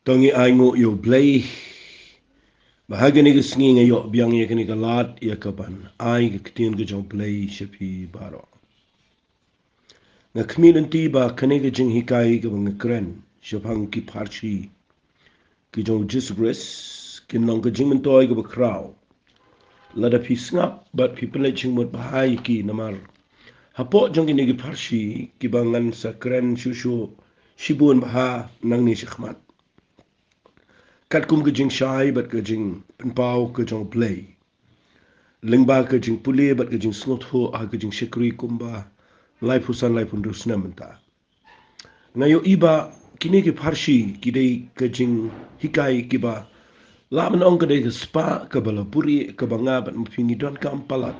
Tongi ai ngo yo blay bahaga ni singi ngayo biang ye kani kalat ya kaban ai ke ketien ke jong blay shepi baro nga community ba kani ke jing hikai ke bang kren shapang ki Pharshi ki jong Jesus ki nong ke jing mentoy ke bakraw lada pi ngap but people le jing mot bahai ki namar hapo jong ni ke Pharshi ki bangan sa kren shushu shibun baha nang ni shkhmat kat kum ke jing shai bat ke jing penpau ke jong play lingba ke jing puli bat ke jing snot ho a ke jing shikri kumba lai pusan lai pun rusna menta ngayo iba kini ke Pharshi kidai ke jing hikai kiba laman ong ke dai ke spa ke bala puri ke banga bat mfingi don kam palat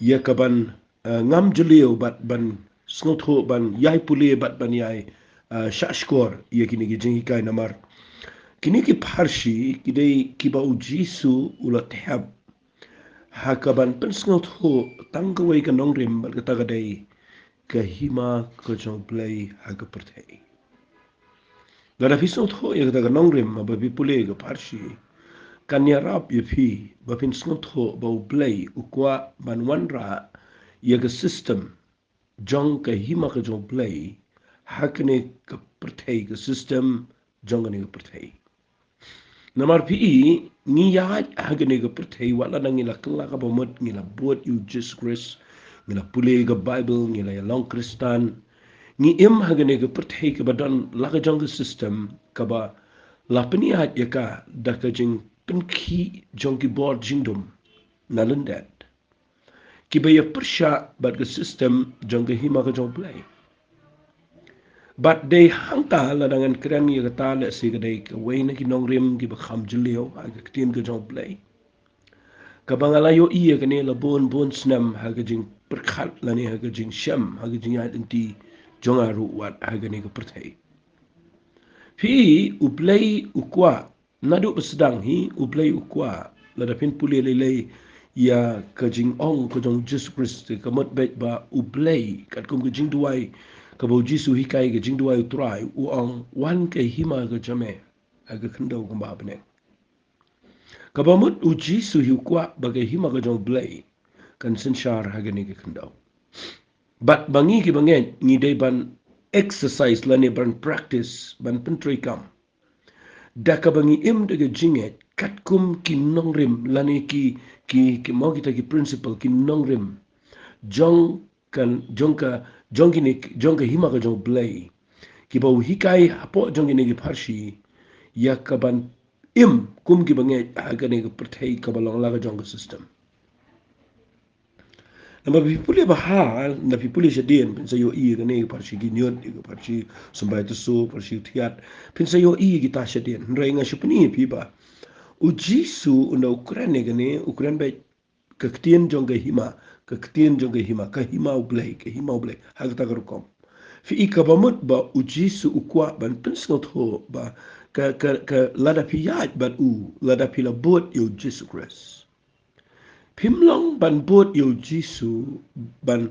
ya ke ban ngam julio bat ban snot ho ban yai puli bat ban yai shashkor ya kini ke jing hikai namar kini ki Pharshi kidai kiba ujisu ulat hab hakaban pensngot ho tangkawai ka nongrim bal kata kadai ka hima ka jong play haka pertai gada pisngot ho ya kata ka nongrim ma babi pule ka Pharshi kanya rap ya pi ba pinsngot ho ba play ukwa ban wanra ya ka system jong ka hima ka jong play hakne ka pertai ka system jong ne ka pertai Namar PE ni ya hagane ga pertai wala nang ila kala ka bomot ngila buat you Jesus Christ ngila pule ga Bible ngila ya long Kristan ni im hagane ga pertai ka badan la ka jong system ka ba la pani hat ya ka da ka jing penki jong ki board jingdom na lundat ki ba ya persha bad ga system jong ga hima ka jong play but they hangta la dangan kran ye kata le si gadai ka waina ki nongrim ki ba kham julio ha ka tin ka jong play ka bangala yo iye ka ne la bon snam ha ka jing perkhat la ne ha ka jing sham ha ka jing ya inti jonga ru wat ha ka ne ka perthai fi uplay ukwa nadu sedang hi uplay ukwa la da pin pule le ya ka jing ong ka jong Jesus Christ ka mot bet ba uplay kat kum ka jing duai ka bo jisu hikai ga jing duai utrai u ong wan ke hima ga jame aga khndo ko ba bne ka ba mut u jisu hi kwa ba ga hima ga jong blay kan sin shar ha ga ne ga khndo but bangi ki bangen ni dai ban exercise la ne ban practice ban pentri kam da ka bangi im de ga jinge kat kum ki nongrim la ne ki mo kita ki principle ki nongrim jong kan jongka jongka hima ka jong blay ki bau hikai hapo jongini ki Pharshi ya kaban im kum ki bange agane ka perthai ka balong la ka jong system nama pipuli bahal na pipuli sedien pin sayo I ka ne Pharshi ki nyot ka Pharshi sambai tu so Pharshi thiat pin sayo I ki ta sedien rai nga shupni pi ba ujisu unda Ukraine ne Ukraine ba kaktian jong ka hima kaktian jong ka hima ublay hag ta kom fi ikabamut ba ujisu ukwa ban pensngot ho ba ka lada piyat ban lada pila bot yo Jesus Christ pimlong ban bot yo jisu ban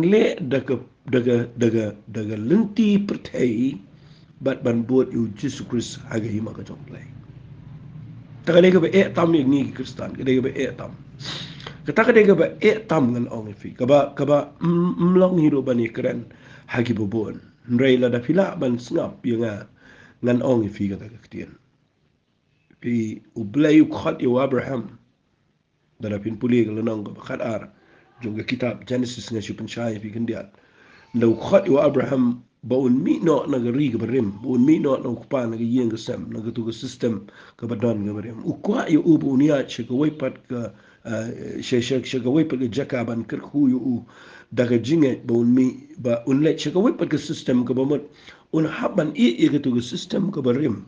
le daga lenti pertai ban bot yo Jesus Christ haga hima ka jong play takade ka ba tam ni Kristan kade ka ba tam kata ka ba tam ngan ong fi kaba mlong hiro bani keren hagi bobon nrei la da pila ban snap yanga ngan ong fi kata ka ktien pi ublay ukhat yo Abraham dara pin puli ka lanong ka khat ar jonga kitab Genesis nga shupin shai fi kandiat na ukhat yo Abraham baun mi no na gari ka barim baun mi no na ukpa na yeng ka sem na tu ka system ka badon ka barim ukwa yo ubu niya che ka waipat ka she ka waipat ka jakaban kar khu yo daga jinge baun mi ba unle che ka waipat ka system ka bamot un haban I ka tu ka system ka barim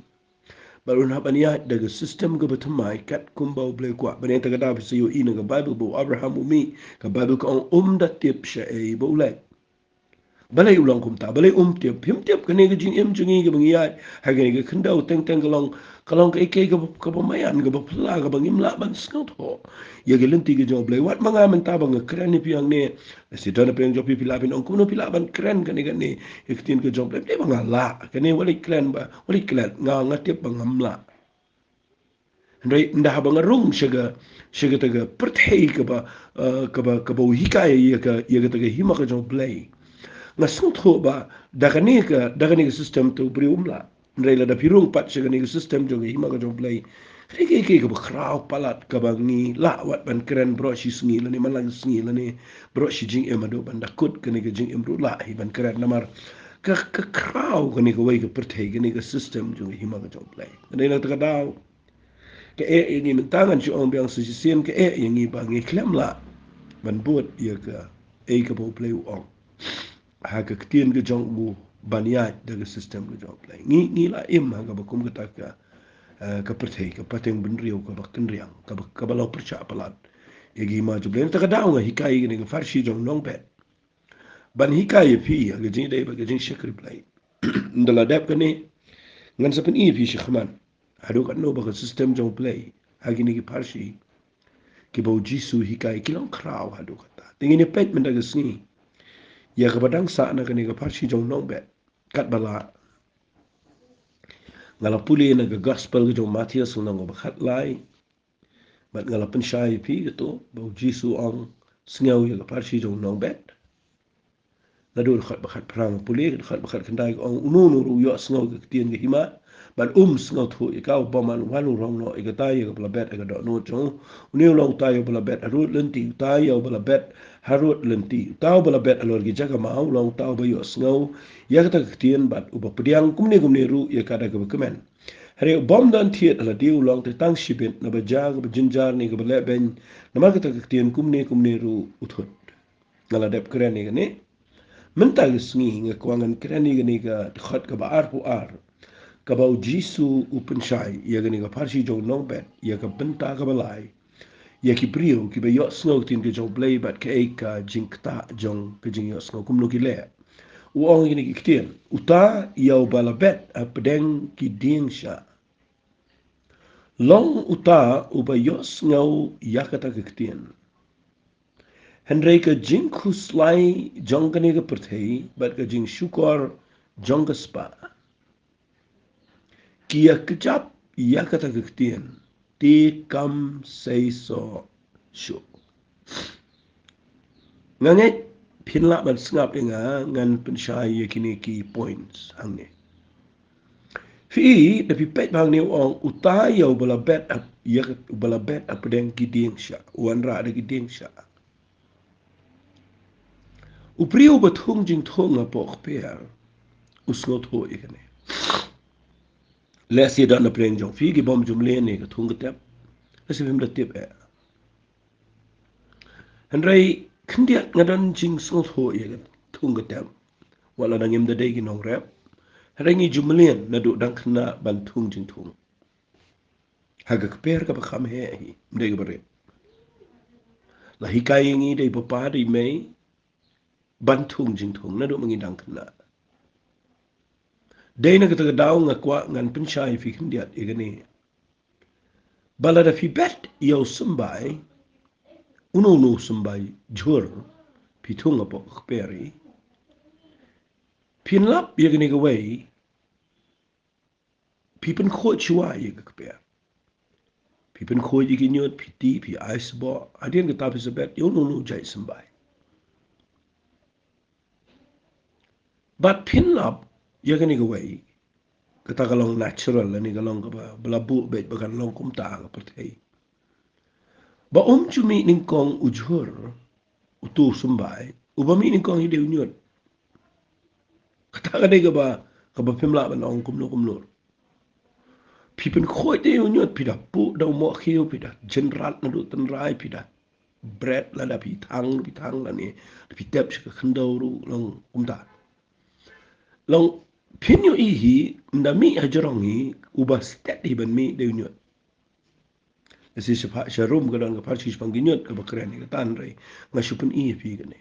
balun haban ya daga system ka batamai kat kumba ble kwa bane ta da sa yo ina ka Bible bo Abraham umi ka Bible ka da tip sha e bo le balai ulang kumta balai tiap kene ke jing jungi ke bangiat hagene ke kendau teng kalong ke ke pemayan ke bapla ke bangimla ban skot ho ya ke lenti ke job wat manga menta bang keren ni piang ne si dana piang job pila bin ong kuno pila ban keren kene iktin ke job le banga la kene wali keren ba wali keren nga tiap bangamla Ndai ndah bang rung shaga taga perthei ke ba hikaya ya ke taga hima ke job play nga sut ho ba daga ni system tu briumla ndai la da pirung pat shaga ni system jo hima ka jong play ke ba kraw palat ka ba ni la wat ban keren bro shi sngi la ni malang sngi la ni bro shi jing emado ban da kut ka ni ga jing emru la hi ban keren namar ka kraw ka ni ga wai ka perthei ka ni ga system jo hima ka jong play ndai la ta daw ke ini mentangan si orang biang sisien ke yang ni bang iklam la ban buat ia ke bo play ong ha ke tien ke jong bu baniat de sistem ke jong play ni la im ha ka bakum ke tak ka perthei ka pateng benriu ka bakin riang ka balau percha palat igi ma ju blen ta ka daw hikai ni ke farshi jong Nongbet ban hikai pi ga jing dai ba ga jing shekri play ndala dap ke ni ngan sapen i pi shkhman hadu kan no ba system jong play hagi ni ki Pharshi ki bau jisu hikai kilong kraw hadu kata tingin ni pet mendaga sni ya ka badang sa na kani ka Pharshi jong Nongbet kat bala ngala puli na ga gospel jong Matthias na ngo bakhat lai bat ngala pen shai pi to bau jisu ong sngau ya ka Pharshi jong Nongbet na dur khat bakhat prang puli khat bakhat kandai ong unu ru yo sngau ka tien ga hima ban sngau thu ikau boman wanu rong no igatai ga bla bet ga do no chong uni long tai bla bet arut lenti tai yo bla bet harut lenti tau bla bet alor gi jaga mau long tau ba yo sngau ya ka tien bat uba pediang kumni ru ya ka da ga kemen hari bom dan thiet ala diu long te tang shibet na ba jag ba jinjar ni ga bla ben na ma ka tien kumni ru uthut ngala dep kren ni ga ni mentag sngi nga kwangan kren ni ga khat ka ba ar pu ar kabau jisu upenshai ya gani ga Pharshi jong Nongbet ya ka benta ka balai ya ki brio ki be yo snow tin ke jong play bat ke ka jingta jong ke jing yo snow kum no ki le u ong ni ki ktien uta ya balabet a pedeng ki ding sha long uta u ba yo snow ya ka ta ki ktien Henry ka jing khuslai jong ka ni ka perthei bat ka jing shukor jong ka spa kia kejap ia kata kektian ti kam say so shu nganget pinla ban sngap inga ngan pensyai kini ki points hangne fi da pi pet bang ni ong utai yo bala bet ap ya bala bet ap den ki ding sha wan ra de ki ding sha upriu bathung jing thong a pok per usnot ho ikane le si da na preng jong fi ki bom jumle ne ka thung tep asi bim da tip e Henry kendia ngadan jing snot ho ye thung tep wala nangim da dei ki nong rep Henry jumlen na du dang khna ban thung jing thung haga kper ka bakham he hi mde ga bare la hikai ngi dei papa dei mei ban thung jing thung na du mangi dang khna dei na ka daw nga kwa ngan pinchai fi kendia igani bala da fi bet yo sumbai uno sumbai jhur pi thung apo khperi pinlap igani ga wei pipen kho chua ye ga kper pipen kho ji ki nyot pi ti pi ice bo adien ga tapi sebet yo no jai sumbai but pinlap igani ga wei kata kalong natural ni kalong ka ba belabu bet bakan long kum ta ka perthei ba chumi ning kong ujhur utu sumbai ubami ning kong hide unyot kata ka de ka ba pimla ba long kum no pipen khoi de unyot pida pu da mo khiu pida general na du tan rai pida bread la da pi thang la ni pi tep ka khandawru long kum ta long pinyo i hi ndami hajarongi uba stet hi ban mi de unyot si sharum ga dang Pharshi pang ginyot ka bakran ni tan rai nga shupun i pi ga ne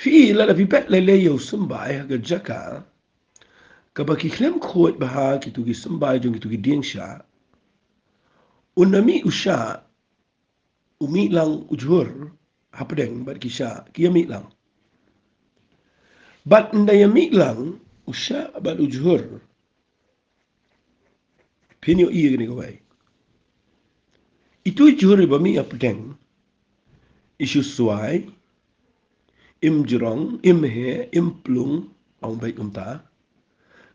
Fi la fi bet le yo sembai ga jaka ka ba ki klem khot ba ha ki tu ki sembai jong ki tu ki ding sha unami usha umi lang ujur hapdeng bat ki sha ki mi lang bat nda mi lang usha bat ujur pinyo iya ni ko bai itu ujur ba mi hapdeng isu suai im jurong im he im plung ong bai ta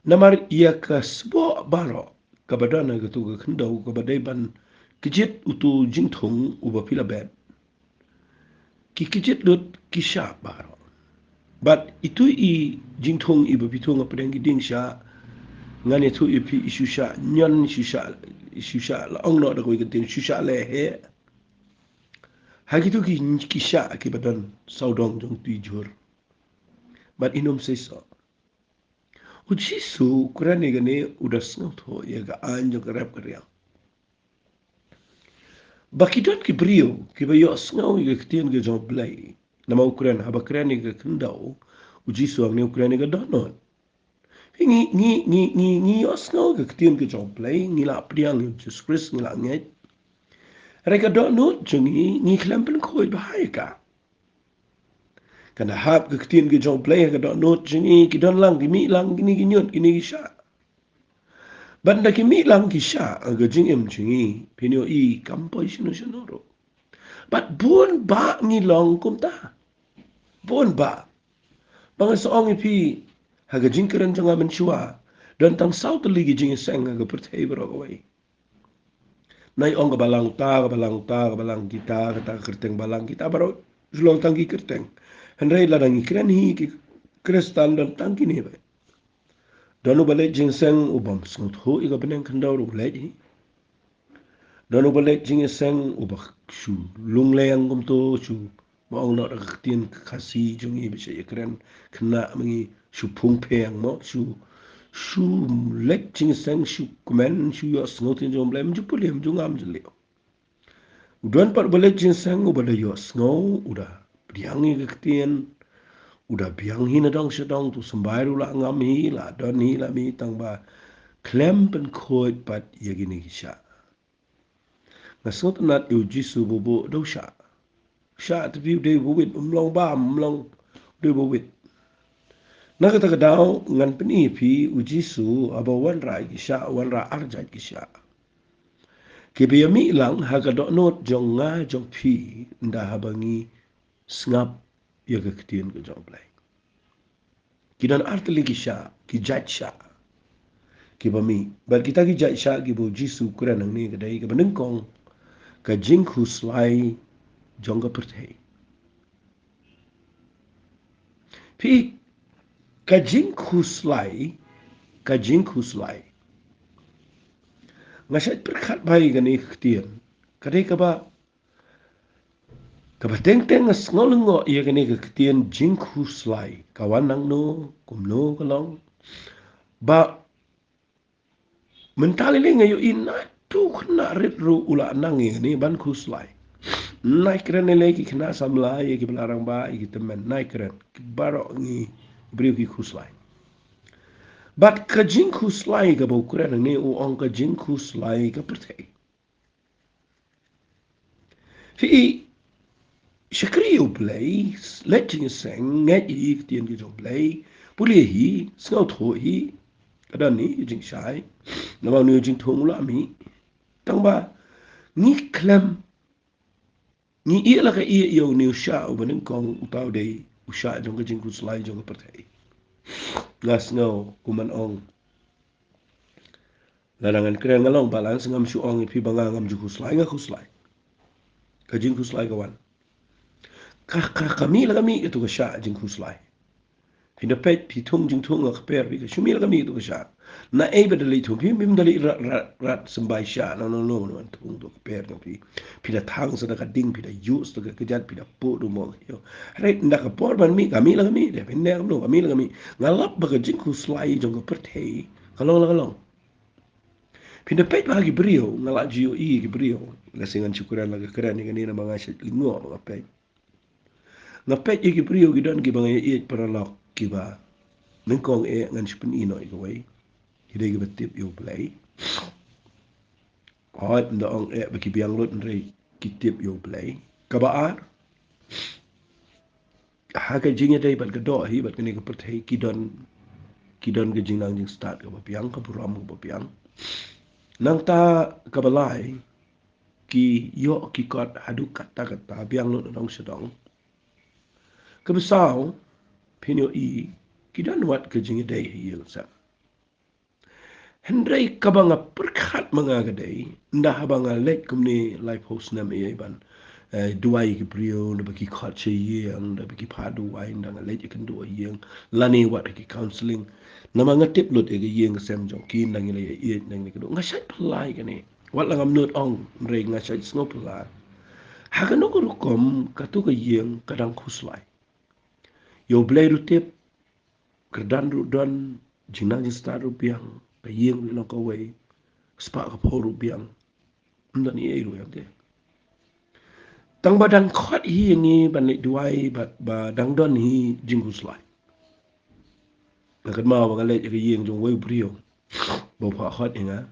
namar ia ka sbo baro kabadana ga tu ga khandau ka badai ban kijit utu jingthong uba pila bet ki kijit lut kisha baro but itu I jingthong iba pitong apa deng ding sha ngane tu ipi isu sha nyon isu sha la ong no da ko ikin isu sha le he hagitu ki kisha ki badan saudong jong tu jur but inom se so ujisu kurane gane udah snot ho ya ga anjo garap karyang bakidot ki brio ki ba yo sngaw ga ktien ga jom blai nama ukuran haba krani ga kendau ujisu ang ne ukuran ga donot ni yo sngaw ga ktien ga jom blai ni la priang Jesus Christ ni la nget reka donot jungi ni klampen khoi bahai ka kana hab ga ktien ga jom blai ga donot jungi ki don lang ki mi lang ni ki nyot ki ni ki sha banda ki mi lang ki sha ga jing em jungi pinyo I kampoi shino shino but buon ba ni long kum ta buon ba bang soong ipi haga jingkeren janga menchua dan tang south ligi jing seng haga perthai bro wai nai ong ga balang kita kata kerteng balang kita baro julong tangki kerteng henrei ladang ikren hi ki kristan dan tangki ni bai donu balik jing seng ubam snut ho iga beneng kandau ru lei hi donu balik jing seng ubak shu lung leang kum to shu maong nak raktin kasi jungi bisa ikren kena mengi shu pung peng mo shu lek jing seng shu kumen shu yo snut jom blem ju pulim ju ngam jelio udan par balik jing seng ubada yo snow udah biangi kektian udah biang hina dong sedong tu sembairu la ngam hi la don hi la mi tang ba klem pen khoi pat yagini kisha ngasot nat yu jisu bobo do sha tu view de bo wit long ba long de bo wit naga ta daw ngan pen pi ujisu aba wan ra kisha wan ra arja kisha ki bi mi lang ha ga do not jong nga jong pi nda habangi snap yaga ktien ga jong play kidan artli kisha ki jat sha ki ba mi bar kita ki jat sha ki bo jisu kuran nang ni ga dai ga baneng kong ka jing khu slai jong ga perthei pi ka jing khu slai ngasat perkhat bai ga ni ktien ka dai ka ba teng teng as ngolngo ye ga ni ga ktien jing khu slai ka wan nang no kum no ka long ba mentali le ngayo ina tu khna rit ru ula nangi ni ban khu slai nai kren le ki khna samla ye ki belarang ba ki temen nai kren ki baro ni brio ki khu slai but ka jing khu slai ga bo kren ni u ong ka jing khu slai ga perthei fi shakri u play letting sing ngai i tien ki jong play puli hi snow tho hi kada ni jing shai na ba ni jing thong la mi tang ba ni klem ni ia la ka ia yo ni sha u ban kong u tau de u sha jong ka jing khu slai jong ka perthei las no kuman ong larangan kren ngalong balance ngam shu ong pi banga ngam ju khu slai nga khu slai ka jing khu slai ka wan kami la kami itu ka sha jing khu slai Pina pet pi tung jing tung ak per pi shumi la mi to sha na e be dali tu pi mim dali rat sambai sha no tung to per no pi da thang sa da ka ding pi da use to ka jat pi da po do mo yo right nda ka por ban mi kami la mi de pen ne no kami la mi ngalap ba ka jing ku slai jong ka per thei kalong pi da pet ba gi brio ngala ji i gi brio la singan syukuran la ka kran ni na mga lingo mga pet ngapet iki priyo gidan ki bang e paralok ki ba nengkong ngan sipen ino iko wai hidai ki batip yo play hot ndong baki biang lot nrei kitip yo play kabaar haga jingnya dai bat gado hi bat kini ka perthai kidon ke jing nang jing start ka bapiang ka buram ka bapiang nang ta kabalai ki yo ki kot hadu kata kata biang lot nang sedong kabesau pinyo i kidan wat ke jing dai hi yel sa Hendrai kabanga perkat mangagadai ndah habanga lek kumni life host nam ban duai ki brio na baki khat che yang na baki padu wai ndang lek ikan do yang lani wat ki counseling nama ngatip lut e yang sem jong kin nang ile ye nang ni ko ngasat plai kani wat langam not ong re ngasat sngo plai ha ka no ko kom ka tu ka yang kadang khuslai yo blai rutip kerdan rudan jinang jista rupiang ka yang lo ko wai spa ka phoru biang ndan ni e ru yang te tang badang khot hi ni ban le duai ba dang don hi jingus lai na kan ma ba le ke yeng jong wei brio bo pha khot inga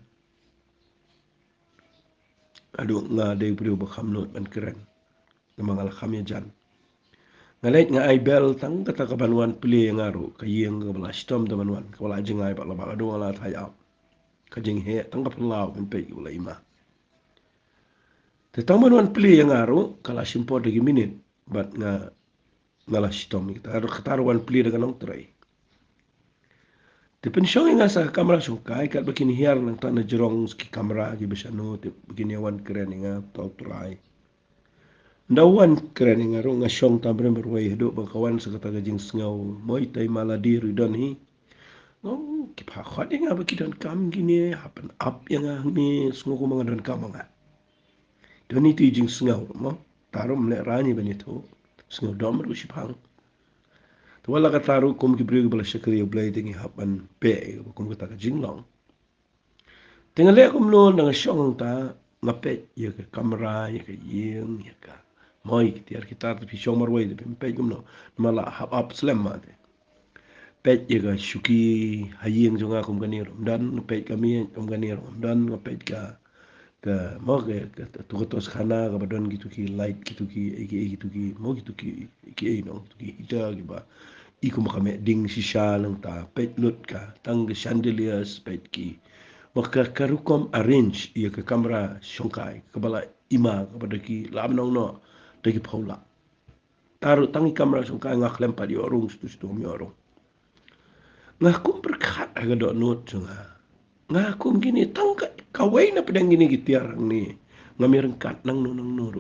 adu nga de brio ba kham not ban kren na mangal kham ya jan ngalet nga ai bel tang kata ka banwan pli ngaru ka yeng ga bla stom da banwan ka bla jingai ba la ba adu la thai au ka jing he tang ka plau ben pe yu la ima te tang banwan pli ngaru kala simpo de minute bat nga ngala stom kita adu kataruan pli de kanong trai Te pensyong nga sa kamera sungkai kat begini hiar nang tak na jerong ski kamera gi besano te begini awan keren nga tau turai. Ndawan keren nga ro nga syong tambre berwai hidup bangkawan sekata gajing sengau moi tai maladi ridon hi. Oh, kipa khot nga bagi dan kam gini happen up yang ni semua ko mga dan kam nga. Doni ti jing sengau mo tarum le rani bani to sengau dom ru sipang. Wala ka taru kum ki brio bala shakri yo blai tingi hapan pe kum ka ta jinglong tinga le kum lo nang syong ta ngapet ye ka kamera ye ka yeng ye ka moi ki tiar ki tar pi syong marwai de pe kum no mala hap up slam ma de pet ye ka shuki hayeng jonga kum ka ni rom dan pet ka mi kum ka ni rom dan ngapet ka mo ke tu ko tos khana ka badon gitu ki light gitu ki gitu ki mo gitu ki no gitu ki ita ki ba iku makame ding shisha lang ta pet lut ka tang chandeliers pet ki maka karukom arrange ia ke kamera shongkai kabala ima kepada ki lam nong no dagi paula taruh tangi kamera shongkai ngak lempar di orong situ mi orong ngakum berkat aga dok not junga ngakum gini tangka kawai na pedang gini gitiarang ni ngamireng kat nang no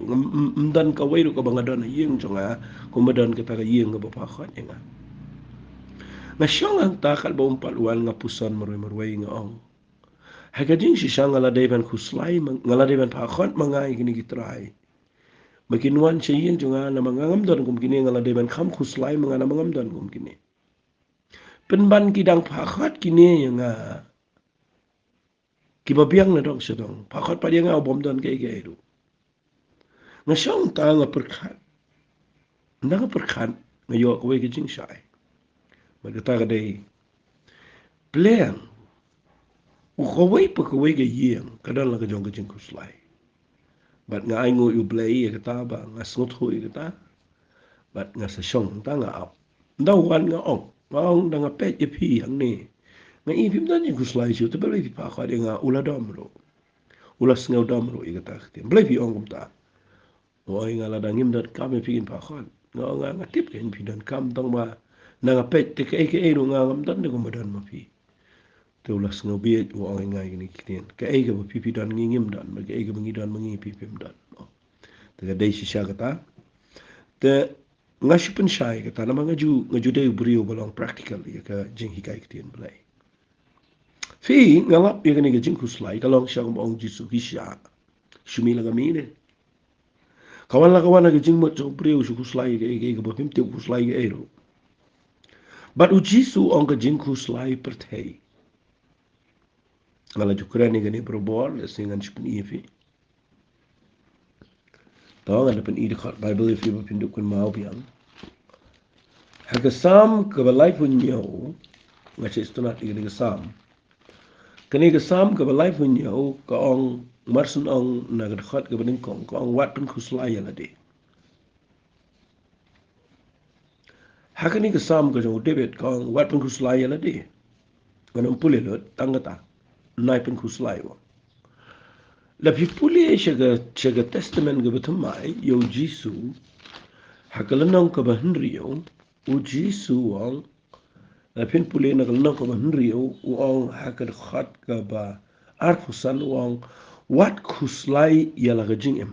dan kawai ru ka bangadon yeng junga kumadan kita ka yeng ka bapakhat nga na siyang ang takal ba umpaluan nga puson marway nga ong. Hagading si siya nga ladayban kuslay, nga ladayban pakot mga ikinigitray. Makinuan siya yin nga na mangangamdan kum kini nga ladayban kam kuslay mga na mangamdan kum kini. Penban kidang pakot kini nga kibabiyang na dong siya dong. Pakot pa diya nga obomdan kay gaydo. Nga siyang ta nga perkat. Nga perkat nga yo kaway kajing siya ay. Magkata ka day, Playang, ukaway pa kaway gayang, kadang lang kajong kajing kuslay. Bat nga ay ngo yu play kata ba, nga snot ho kata, bat nga sa siyong, ta nga ap. Ndawan nga ong, nga nga pet ipi ang ni. Nga ipim na yung kuslay siyo, tabalay di pa ako nga ula damro. Ulas nga damro, ikata katim. Balay pi ong kumta. O ay nga ladang imdat kami pigin pa ako. Nga tip kain pidan kam tang ba, nga pet te kay nga ngamdan na kumadan mapi. Tulas nga biyet o ang nga gini kitin. Kay ga pipidan ngingim dan, kay ga mangidan mangipipim dan. Taga day siya kata. Te nga siya siya kata na mga nga day buriyo balong practical ya ka jing hikay kitin balay. Fi nga lap ya kani ga jing kuslay kalong siya kung maong jisu hisya. Sumila gamine. Kawan la kawan na ga jing mo sa buriyo siya kuslay kay ga bapimti kuslay ga ero. But ujisu ang ga jing kuslay pertay. Ngala jukran ni gani berbol singan sipan ifi. Tahu ada pen ide kat Bible ifi berpindukkan mau piang. Hagasam kabalai punyo ngache istunat ini gasam. Kani gasam kabalai punyo kaong marsun ong nagadkhat kabaning kong kaong wat pun kuslaya lade. Hakani gasam ka jong debit kaong wat pun kuslaya lade. Kanong puli lot tangata nai pun kuslaya wa. Lapi puli shaga testament ga batamai yo Jisu hakalanong ka bahenrio u Jisu wang lapin puli nakalanong ka bahenrio u ong hakad khat ka ba arpusan wang wat kuslai yala ka jingem.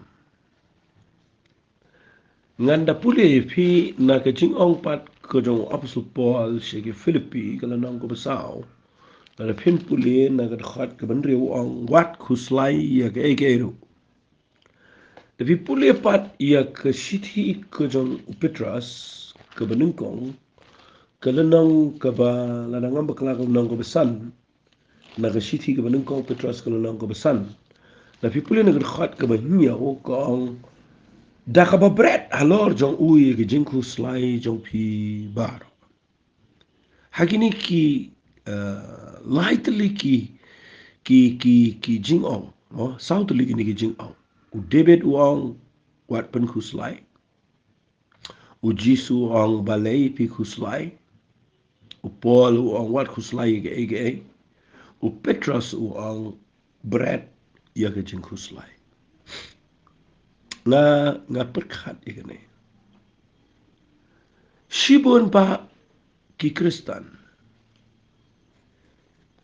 Nganda puli pi na ka jing ong pat ka jong apostle Paul shage Philippi kalanong ka basaw. Lapin puli nakad khat ka bahenrio ong wat kuslai ya ka ege. Tapi puli pat ia ke sithi ke jong Petras ke benungkong ke lenong ke ba lanangan bakla ke lenong ke besan na ke sithi ke benungkong Petras ke lenong ke besan. Tapi puli nak khat ke bahnya o kong dah ke bread halor jong ui ke jingku slai jong pi bar. Hakini ki lightly ki jing ong southly ni ki jing ong. U David wang wat pen kuslai. U Jisu wang balai pi kuslai. U Paul wang wat kuslai ge. U Petrus wang bread ya ke jing kuslai. Nga perkat ikane. Shibun pa ki Kristan.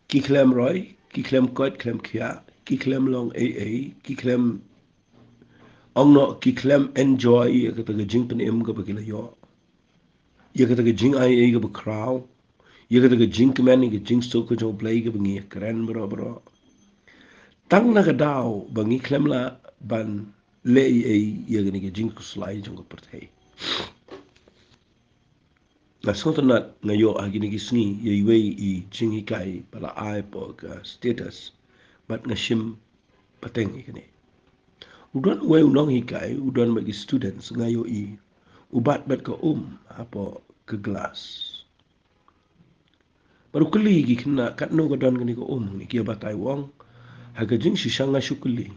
Ki klem roy, ki klem kot, klem kia, ki klem long ki klem ong no ki klem enjoy ya kata ke jing pen em ke bakila yo. Ya kata ke jing ai ke bakraw. Ya kata ke jing kemen ke jing so ke jong play ke bengi keren bro. Tang na daw bangi klem la ban le ya ke jing kuslai jong ke pertai. Ngasong tanat ngayo agini kisni ya iwe I jing hikai pala ai po ke status bat ngashim pateng ikane. Udan we unong hikai udan bagi students ngayo I ubat bat ke apa ke gelas. Baru keli gi kena kat no gadan kini ke ni kia batai wong haga jing si shanga shukuli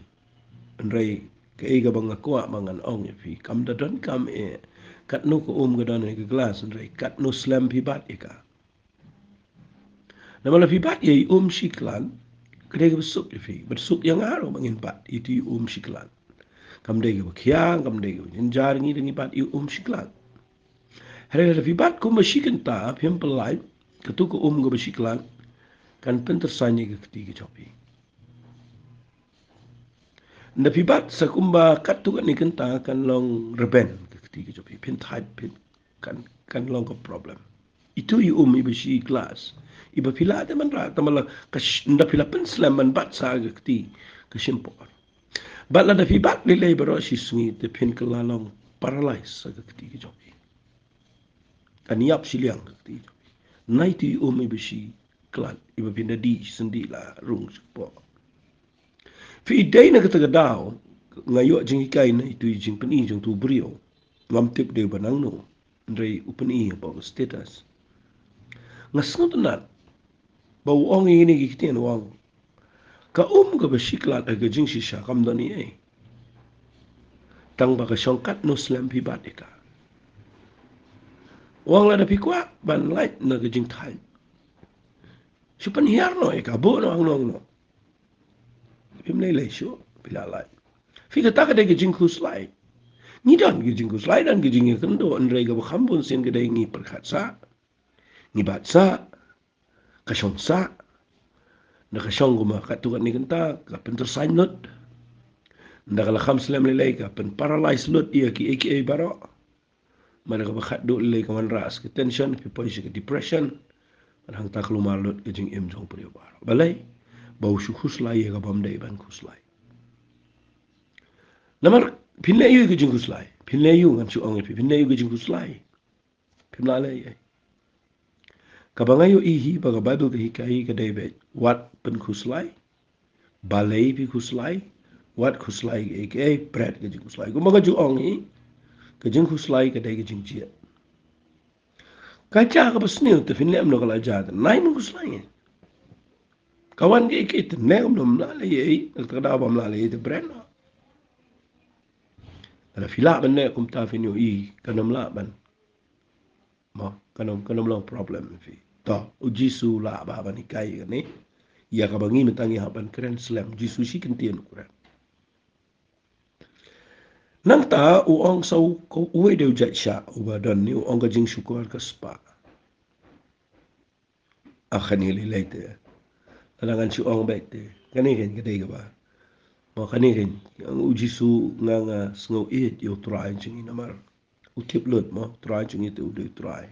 nrai ke ega bang akwa mangan ong ya fi kam dadan kam kat no ke gadan ke gelas nrai kat no slam pi bat eka. Nama la pi bat ye shiklan kede ke besuk ya fi besuk yang aro bangin bat itu shiklan. Kam dege bakiang kam dege jenjar ngi dengi bat shiklan. Hari la pi bat ko mashikan ta pim pelai ketuk ke bersiklan kan pentersanya ke ketiga copi. Napi bat sakumba katuk ni kenta kan long reben ke ketiga copi pentai pen kan long ke problem. Itu ibu si kelas. Ibu pila ada manra tamala kas nda pila penslam man bat sa ke keti ke simpor. Bat la napi bat lele baro si sungi te pen kelalong paralyze sa ke ketiga copi. Kan iap siliang ke ketiga. Naiti ibu si klan ibu pindah di sendi lah rung sepo. Fi day na kata daw ngayo jing ikai na itu jing peni jing tu brio ngam tip de banang no ndrei upeni apa status. Ngasngot nat bau ong ini giktian wang ka ka besiklat aga jing sisa kam dani tang ba ka songkat no slam pi badika. Wang la da pi kwa ban light na ga jing thai. Supan hiar no bo no ang no. Pim lay syo pilalai. Fika taka de jing kuslai. Ni dan jing kuslai dan jing kendo andrei ga khambun sen ga ngi perkhatsa. Ni batsa kasongsa. Na kasong guma katukan ni kenta ka pentersain lot. Nda kala kham slam lelai ka pen paralyzed lot ia ki aka baro. Mana ka bakhat do lelai ka man ras ke tension pi poisi ke depression. Hang tak lumar lot ke jing em jong priyo baro. Balai bau su kuslai ga bamdai ban kuslai. Namar pinle yu ke jing kuslai. Pinle yu ngan su ong pinle yu ke jing kuslai. Pinla le. Kabangayo ihi baga Bible ke hikai ke David wat pen kuslai. Balai pi kuslai. Wat kuslai ke bread ke jing kuslai. Kumaga ju ong ke jing kuslai ke dai ke jing jiat. Kaca ka pasnil te finlem no kala jat. Nai no kuslai. Kawan ke ikit ne no mlale ye, kada ba mlale te brand. Ada fila ban ne kum ta finyo I kanam la ban. Ma kanam long problem fi. To ujisu la ba ban ikai ni. Ya ka bangi metangi haban keren slam jisu shi kentien kuran. Nang ta uong sau ko uwe de ujat sha ubadan ni uong ka jing syukur ka spa. Akhani li later. Alangan si uong baik te. Kani kan kedai ka ba. Ma kani kan ang ujisu nga sngo it yo try jing namar. Utip lut mo try jing itu udah try.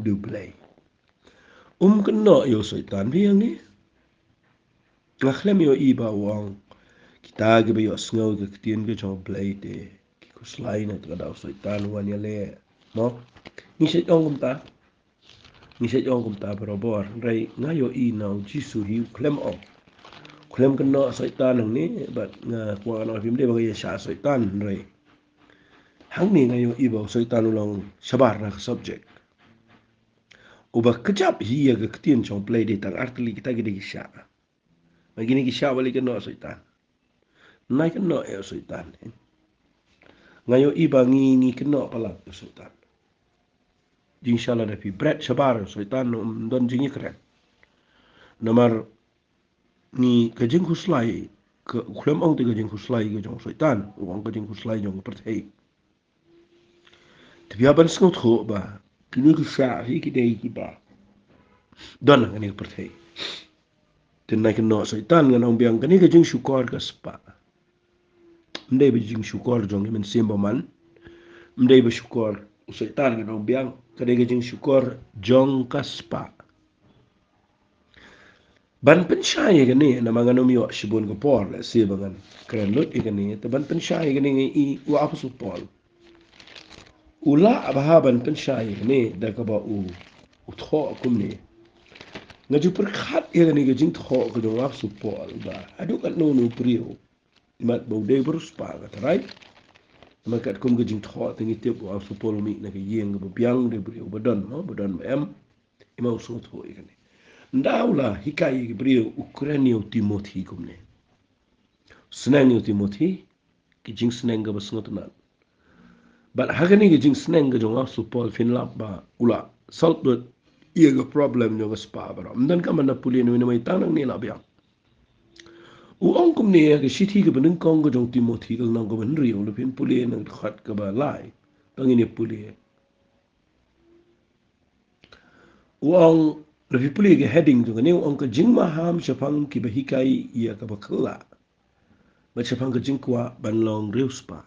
Udah play. Kena yo soitan bi yang ni. Ngakhlem yo iba uong. Kita ke ba yo sngo ke ketien ke jong play te. Kuslai na kada soitan wan ya le. Mo. Ni se ong kum ta. Ni se ong kum ta berobor. Rai ngayo I na jisu hi klem ong. Klem kena soitan nang ni bat nga kwa na film de bagai sya soitan rai. Hang ni ngayo iba soitan ulang sabar na subject. Uba kejap hiya ke ketien chong play de tang artli kita gede sya. Magini ki sya balik kena soitan. Nai kena ya soitan. Ngayo iba ni kena pala soitan. Inshallah da fi bread sabar soitan don jingi keren. Namar ni kajing kuslai ke klem ong te kajing kuslai ke jong soitan uang kajing kuslai jong perthei. Tapi aban sngot ho ba kini ku sha hi ki dei ki ba. Don ngani perthei. Ten nai kena soitan ngan ong biang kani kajing syukur ka spa. Mdai bijing syukur jong men simbaman. Mdai be syukur soitan ngan ong biang kani kajing syukur jong ka spa. Ban pensyai gani na mga numiyo sibun ko por la si bangan keren lut igani te ban pensyai gani I wa apa supol ula abaha ban pensyai gani da ka ba u tho kum ni ngaju perkhat igani ga jing tho ko jong apa supol ba adu kat no no priyo mat bo de berus pa ga right makat kum ga jing tho tingi tip wa supol mi na ga yeng ba biang de priyo badon no badon em imau so tho igani Ndaula hikai brio Ukrainio Timothy kumne. Senang yo Timothy, kijing senang ga basengot nan. But hagani kijing senang ga jonga supol Finland ba ula salt dot iya ga problem yo ga spa ba. Mdan ka mana puli no mai tanang ni labia. Uong kumne ga shithi ga beneng kong ga jong Timothy ga nang ga ben rio lu pin puli nang khat ga ba lai. Tangini puli. Uong lebih pulih ke heading tu ni orang ke jing maham sepang ki bahikai ia ke bakala. Ba sepang ke jing kwa ban long reuspa.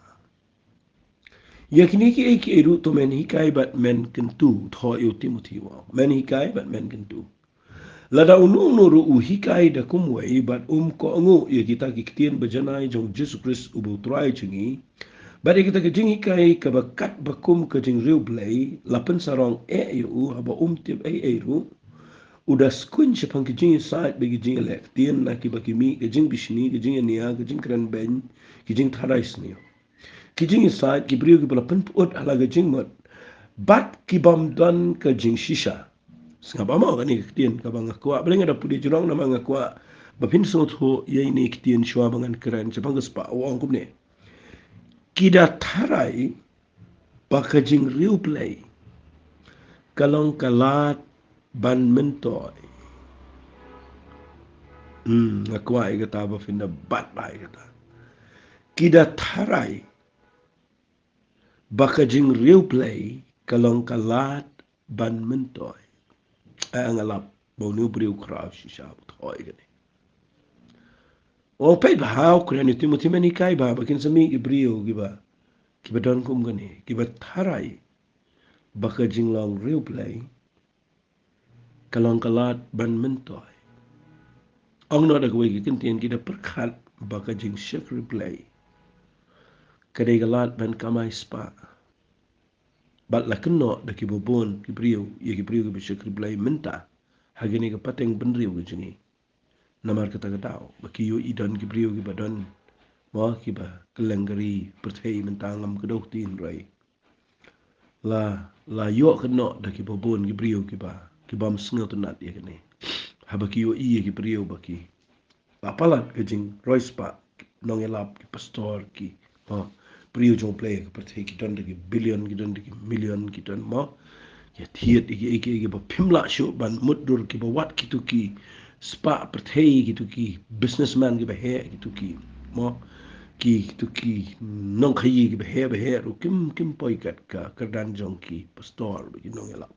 Ya kini ki eki eru to men hikai bat men kentu tho eu Timothy wa. Men hikai bat men kentu. Lada unu nuru u hikai da kumwei bat ko angu ya kita ki ketien bajanai jong Jesus Christ ubu try chingi. Bat kita ke jing hikai ke bakat bakum ke jing riu blai lapen sarong eu haba tip eru. Udah skun sepang kijing saat bagi jing elek tien nak kiba kimi kijing bisni kijing nia kijing keren ben kijing tharais ni kijing saat kibriu kibala penput ala kijing mot bat kibam dan kijing shisha sengap ama kan ni tien kabang akwa beling ada pudi jurang nama ngakwa bapin sungut ho ye ni tien shwa bangan keren sepang kespa wong kumne kida tharai bakajing riu play kalong kalat ban mentoy Nakwa kata ba finda bat ba kata. Kida tharai baka jing real play kalong kalat ban mentoy. Ay ang alap bo new brew kraw si sab toy gani. O pay ba how kaya ni Timothy mani kai ba bakin sa mi ibriyo giba. Kiba don kum gani. Kiba tharai baka jing long real play kalong kalat ban mentoy. Ang no dagway kikintiyan kita perkhat baka jing shek replay. Kadai galat ban kamay spa. Bat la keno da kibobon kibriyo ya kibriyo ki shek replay minta. Hagini ka pateng benriyo ki jingi. Namar kata katao. Baki yo idan kibriyo ki badon. Mawa kiba kelenggari perthai mentangam kedau tin rai. La la yo kena da ki babon ki brio ki ba ki bam sngo to nat ye kene haba ki yo iye ki brio ba ki ba palat ke jing rois pa nong elap ki pastor ki ha brio jong play ki pathe ki don ki billion ki don ki million ki don ma ya thiet ki ba phimla shu ban mudur ki ba wat ki tu ki spa pathe ki tu ki businessman ki ba he ki tu ki mo ki tu ki nong khayi ki be he ru kim poi kat ka kardan jong ki pastor bi nong ela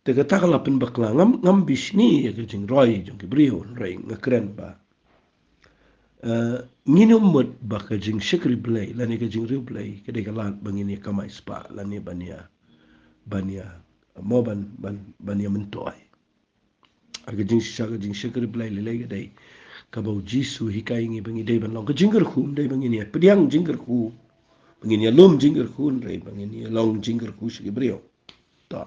te ka takala pin bakla ngam bisni ya ke jing roi jong ki brio roi ngakren ba ngini mot ba ka jing shikri play la ni ka jing riu play ke de ka lat bangini kamai spa la ni bania bania mentoi aga jing shaga jing shikri play le le dai ka bau jisu hikai ngi bangi dai ban long ka jingger khum dai bangi ni pediang jingger khu bangi ni lum jingger khun rei bangi ni long jingger khu shi brio ta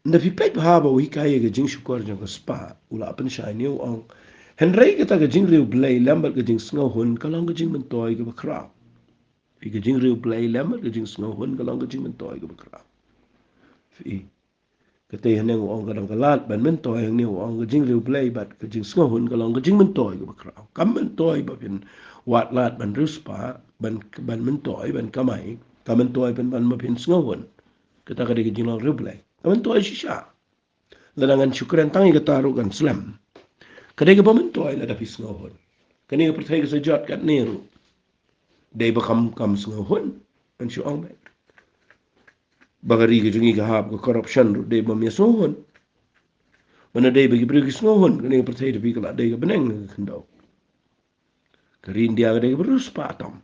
nda fi pet ha ba hikai ga jing shukor jang spa ula pen shai ni ong henrei ka ta ga jing riu blai lamber ga jing sngo hun ka long ga jing men toy ga bakra fi ga jing riu blai lamber ga jing sngo hun ka long ga jing men toy ga bakra fi kete hene ong ka dong kalat ban men toy ni ong ka jing riu play bat ka jing sngo hun ka long ka jing men toy ka bakra kam men toy ba pin wat lat ban ruspa ban men toy ban kamai kam men toy ban ma pin sngo hun kata ka de jing long riu play kam men toy shisha ladangan syukuran tangi ka taru kan slam kade ka men toy la da pis sngo hun kani ka pertai ka sejat kat neru dei ba kam sngo hun an syu ong bagari ke jungi ka hap ka corruption ru de bam yasohon mana de bagi beri kisnohon kene percaya de bikala de beneng kendau karin dia de berus patam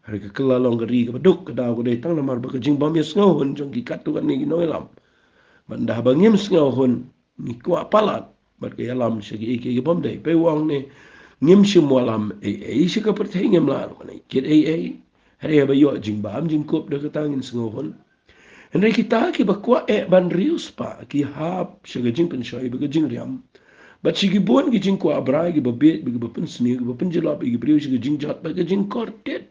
hari ke kelalong gari ke beduk ke dau de tang namar ba jing bam yasnohon jong ki katu kan ni noilam banda bangim snohon ni kwa palat bat ke alam segi ke bam de pe wang ne ngim shimwalam e shi ka percaya ngim la ne kit hari ba yo jing bam jing kop de katangin snohon Henry kita ki bakwa ban rius pa ki hap shaga jing pen shoy baga jing riam but shi ki bon ki jing ko abra ki babet bi bapun sni ki bapun jilap ki briu shi jing jat baga jing kortet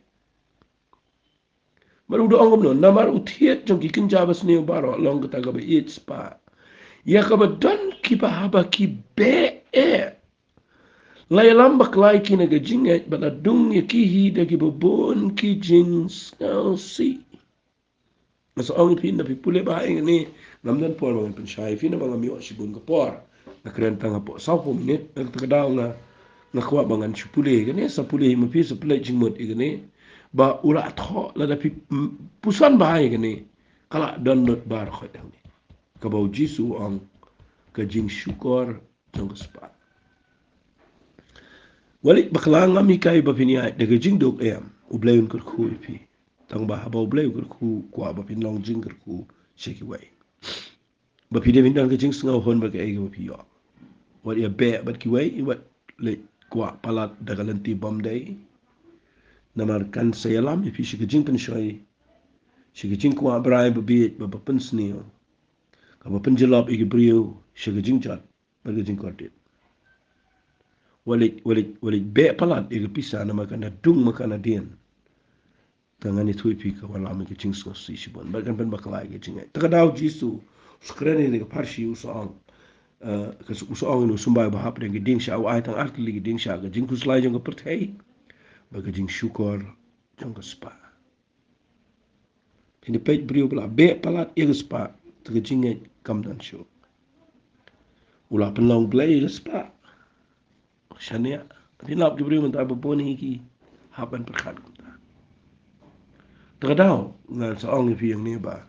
maru do angom no namar uthiet jong ki kin jabas ni baro long ka ga ba it spa ya ka ba don ki ba haba ki be lai lambak lai ki na ga jing ba la dung ya ki hi da ki bon ki jing si Mas ang pin na pipuli ba ini namdan por mga pensyay fin na mga miwa sibun ka por na krenta nga po sa po minit nagtakadaw nga kuwa mga sipuli gani sa puli mapi sa pulay jingmot gani ba ula atho la da pusan ba gani kala donot bar ko gani kabaw jisu ang kajing syukor ng spa walik bakla nga mi kay ba pinya daga jing dog ublayon ko pi tang ba habaw blay ko kwa ba pinlong jing ko shake away ba pide min dan ka jing sngaw hon ba ka ay ba piyo what ya be ba ki way what le kwa palat daga lanti bam day namar kan sayalam if shi ka jing pen shoy shi ka jing kwa brai ba bi ba pen snio ka ba pen jilab igi brio shi ka jing jat ba ka jing kortet walik be palat igi pisa na makana dung makana dien tangani thui pi ka wala mi jing so si shibon ba kan ben bakla ge jing ta daw jisu skrene de Pharshi usang ka usang no sumba ba hap de ding sha wa tang artli ge ding sha ge jing kuslai jong per thai ba ge jing shukor jong ka spa ini page brio bla be palat e spa ta ge jing kam dan show ula penlong blai ge spa shania dinap ge brio man ta ba boni ki hapan per khat Terkadang ngan seorang yang ni ba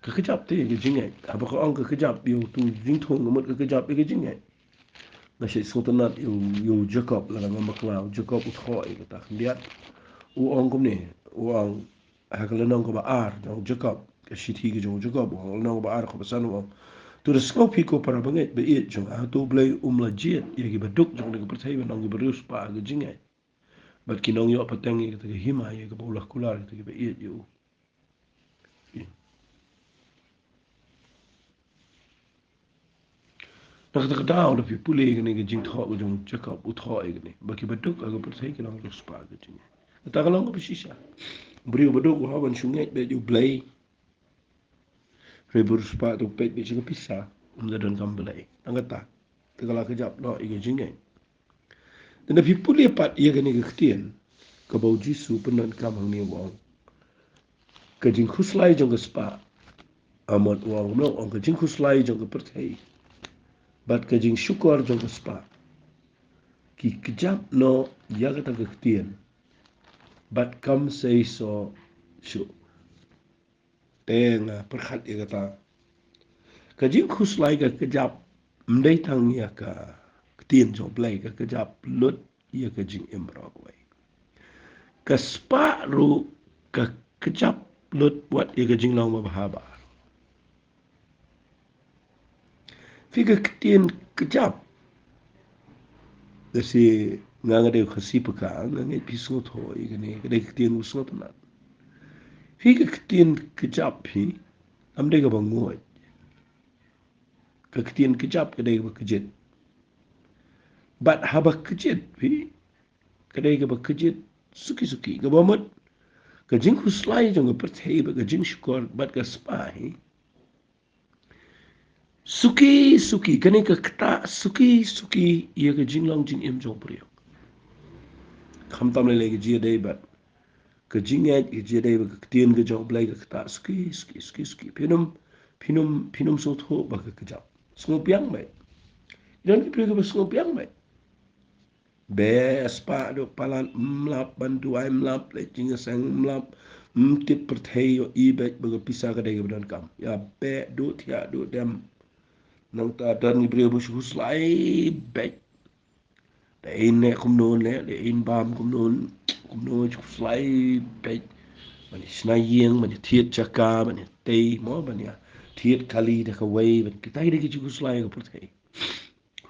kekejap tu ke jingat apa ko ang kekejap yo tu jing thong ngamut kekejap ke jingat na shi sultanat yo Jacob la ngam bakla Jacob utho ai kata lihat u ong kum ni u ang hakala nang ko ba ar jong Jacob ke shi thi ke jong Jacob ong nang ba ar ko san ong tu de scope ko para banget be it jong a tu blai la jet ye ki baduk jong de percaya nang ki berus pa ke jingat bat kinong yo patang ye ke hima ye ke bolah kular ke be it yo nak daw da fi pule gani ga jing tho jong Jacob u tho gani baki baduk aga percaya ke nang spa ke jing ta kalong ko shisha brio baduk ha ban shungai be ju blai Rebur spa tu pet bi juga pisah. Don kam belai. Angkata. Tegala kejap no ige jingai. Dan pi puli pat ia gani ke ketien. Ke bau jisu penan kam hang ni wang. Ke jing khuslai jong ke spa. Amat wang no ang ke jing khuslai jong ke pertai. Bat ke jing syukur jong ke spa. Ki kejap no ia kata ke ketien. Bat kam say so syuk. Tenga perkhat ia kata. Kajing khuslai ka kejap mdai tang ia ka ketien jong play ka kejap lut ia ka jing emrok wai. Ka spa ru ka kejap lut buat ia ka jing long mabahaba. Fi ka ketien kejap. Kasi nganga de khasi peka nganga pisngot ho ia ni ka de ketien usngot na. Fi ka ketien kejap hi amdai ka bangoy. Ka ketien kejap ka de ka kejit. Bat haba kejit fi kadai ka kejit suki-suki ka bomot ka jing khuslai jong ka perthei ba ka jing syukur bat ka spai suki-suki kani ka kata suki-suki ia ka jing long jing em jong priyo kham tam le ka ji dai bat ka jing ai ka ji dai ba ka tien ka jong blai ka kata suki pinum so tho ba ka kejap sungo piang mai dan ki priyo ka sungo piang mai Bespa do palan mlap bantu ai mlap le jinga sang mlap tip perthei yo ibet baga pisa ka dai badan kam ya be do thia do dem nang ta dan ni bre bus huslai bet da in kum non le in bam kum non huslai bet man snai yeng man thiet chaka man tei mo man ya thiet kali da ka wei ban kitai de ki huslai ka perthei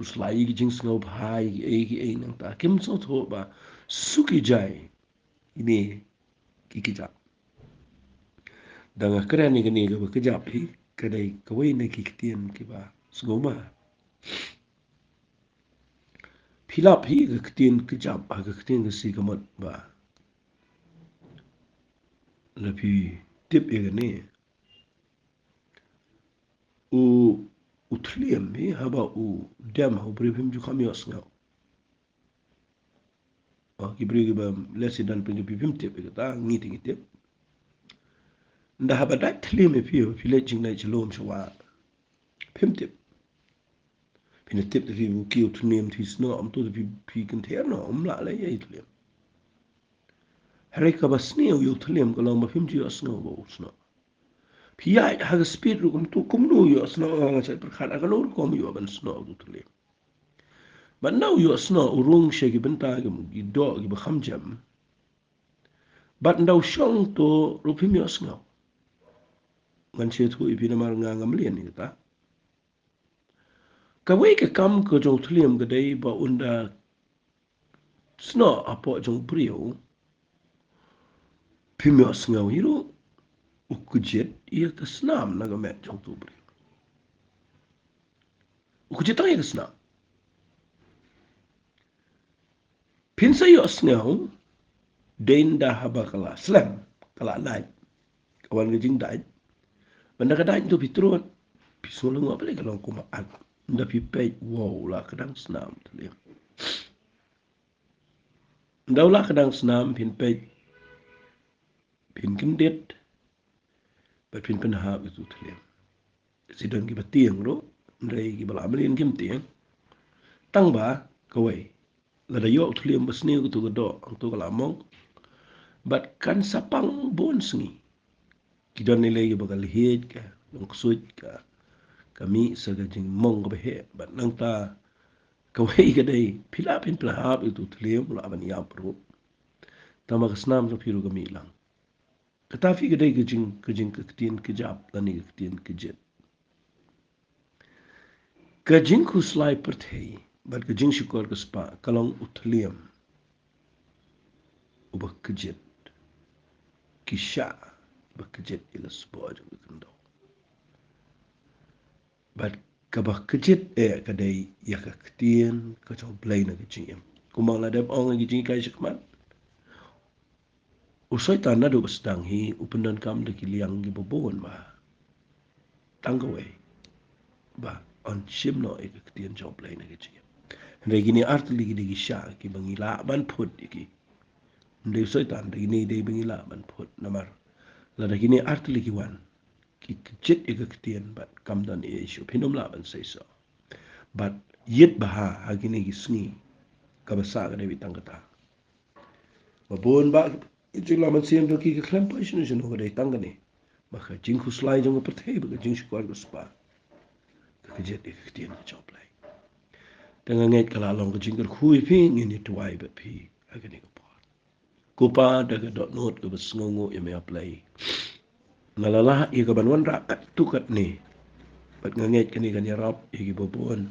Kuslai ki jing sngau bhai ki ei nang ta kim so tho ba suki jai ini ki kita danga keren ni gani ga ka jap hi kadai kawai na ki kitien ki ba sngau ma philap hi ga kitien ki jap ba ga kitien ga si kamat ba la phi tip e gani u utliem hi haba u dem ho brivim ju kham yos ngau ki brigi ba lesi dan pinju pipim tip e ta ngiti tip nda haba dak tlim e pio pile jing nai chlom chwa pim tip pin tip de vi ki utnem thi sno am to de pi kan the no la le ye tlim hare ka basni u tlim ko lo ma pim ji asno bo sno pi ai ha ga speed ru kum tu kum no yo sno nga cha per khala ga lo kom yo ban sno u tlim but now yo sno urung she gi benta gi gi do gi ba kham jam but ndaw shong to ru pim yo sno ngan che thu ipi na mar nga ngam lien ni ta ka wei ka kam ko jong thuliam ga dei ba unda sno apo jong prio pimios ngau hiro ukujet ia ka snam na ga met jong tu prio ukujet ta ia ka snam pinsa yo snau dein da haba kala slam kala dai kawan ga jing dai banda ka dai tu pitron pisolong apa le kalau ko ma ag nda pi pe wow la kadang snam thuliam Daulah kadang senam pin pej pin kendet bat pin penha itu tliam sidang ki batiang ro ndai ki bala amelin kim tiang tang ba kawai la da yo tliam basni ku tu do ang tu kala mong bat kan sapang bon sngi ki don ni lagi bakal hiet ka nang kusut ka kami sagajing mong ba he bat nang ta kawai ka dai pila pin penha itu tliam la ban ya pro tama kasnam so piru kami lang Katafi kedai kejing ketien kejap lani ketien kejet. Kejing kuslai perthei, bat kejing syukur kespa kalong utliam ubah kejet kisha ubah kejet ila sebuah jeng kendau. Bat kabah kejet kadai ya ketien kacau belai na kejing em. Kumang ladap orang kejing kai sekmat. Usai tanah do sedang hi upendan kam de kiliang gi bobon ba. tangaway ba on shimno e ktien job play na gichi regini artli gidi sha ki bangila ban phut ki ndey soitan regini de bangila ban phut namar la regini artli ki wan ki chit e ktien bat kamdan e shu pinum la ban say so but yet baha agini gi sngi kabasa ga dewi tangata babon ba itula man siem do ki klam pa shinu shinu ga dei tangani maka jingku slai jong per thei ba jing shukwar go spa ka jet e ktien ga job play dengan nget kala long ka jingkar khui pi ngini tuai ba pi agini ko pa kupa daga dot not ka bas ngongo e me play nalala i ka banwan ra kat tukat ni bat nganget kani kan yarap i ki babon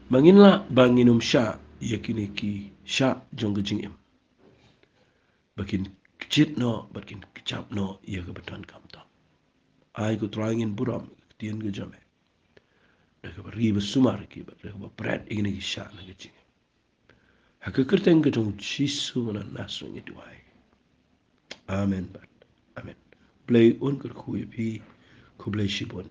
manginla banginum sha yakini ki sha jong ka jingem bakin kicit no bakin kicap no ia ka beton kam to ai ko trangin buram tien ga jame da ka riba sumar ki ba da ka pret igni ki sha na ga haka kerteng ka jong jisu na nasu ni duai amen bat amen play on ka khu pi ku play shibon